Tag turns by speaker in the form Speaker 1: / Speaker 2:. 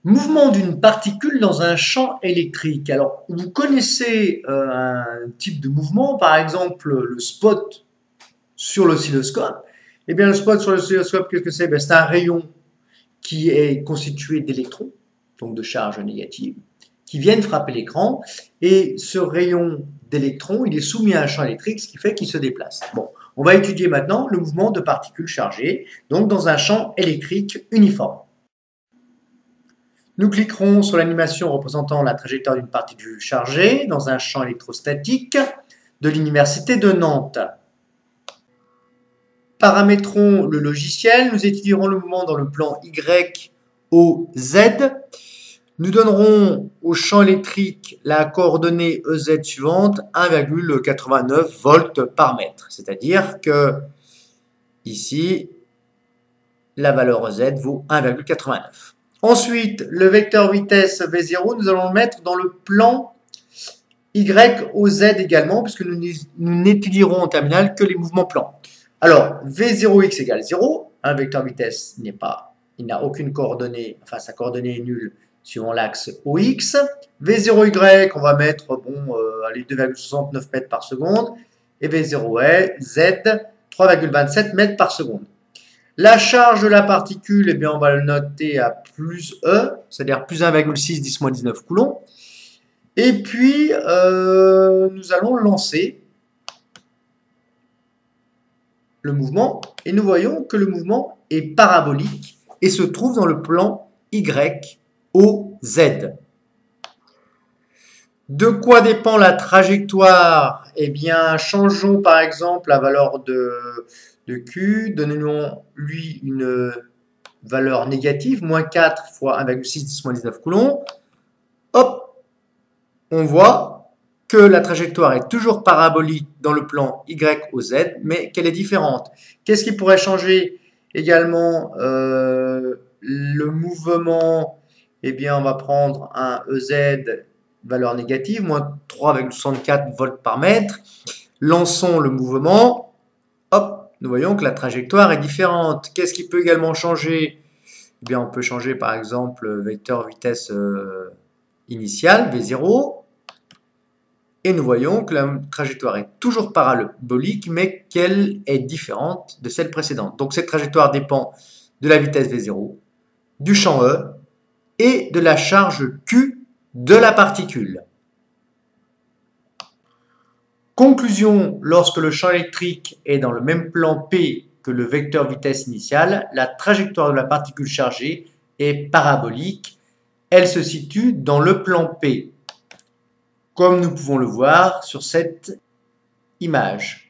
Speaker 1: Mouvement d'une particule dans un champ électrique. Alors, vous connaissez un type de mouvement, par exemple le spot sur l'oscilloscope. Eh bien, le spot sur l'oscilloscope, qu'est-ce que c'est? C'est un rayon qui est constitué d'électrons, donc de charges négatives, qui viennent frapper l'écran. Et ce rayon d'électrons, il est soumis à un champ électrique, ce qui fait qu'il se déplace. Bon, on va étudier maintenant le mouvement de particules chargées, donc dans un champ électrique uniforme. Nous cliquerons sur l'animation représentant la trajectoire d'une particule chargée dans un champ électrostatique de l'Université de Nantes. Paramétrons le logiciel, nous étudierons le mouvement dans le plan Y, O, Z. Nous donnerons au champ électrique la coordonnée EZ suivante, 1,89 volts par mètre. C'est-à-dire que ici, la valeur EZ vaut 1,89. Ensuite, le vecteur vitesse V0, nous allons le mettre dans le plan Y, O, Z également, puisque nous n'étudierons en terminale que les mouvements plans. Alors, V0x égale 0, un vecteur vitesse il n'a aucune coordonnée, enfin sa coordonnée est nulle suivant l'axe OX. V0y, on va mettre, 2,69 mètres par seconde, et V0z, 3,27 mètres par seconde. La charge de la particule, eh bien, on va le noter à plus E, c'est-à-dire plus 1,6 10-19 coulombs. Et puis, nous allons lancer le mouvement, et nous voyons que le mouvement est parabolique et se trouve dans le plan Y, O, Z. De quoi dépend la trajectoire? Eh bien, changeons par exemple la valeur de Q, donnons-lui une valeur négative, moins 4 fois 1,6 10-19 coulombs. Hop, on voit que la trajectoire est toujours parabolique dans le plan Y au Z, mais qu'elle est différente. Qu'est-ce qui pourrait changer également le mouvement? Eh bien, on va prendre un EZ, valeur négative, moins 3,64 volts par mètre. Lançons le mouvement. Hop, nous voyons que la trajectoire est différente. Qu'est-ce qui peut également changer? Eh bien, on peut changer par exemple le vecteur vitesse initiale, V0. Et nous voyons que la trajectoire est toujours parabolique, mais qu'elle est différente de celle précédente. Donc cette trajectoire dépend de la vitesse V0, du champ E et de la charge Q de la particule. Conclusion, lorsque le champ électrique est dans le même plan P que le vecteur vitesse initiale, la trajectoire de la particule chargée est parabolique. Elle se situe dans le plan P, comme nous pouvons le voir sur cette image.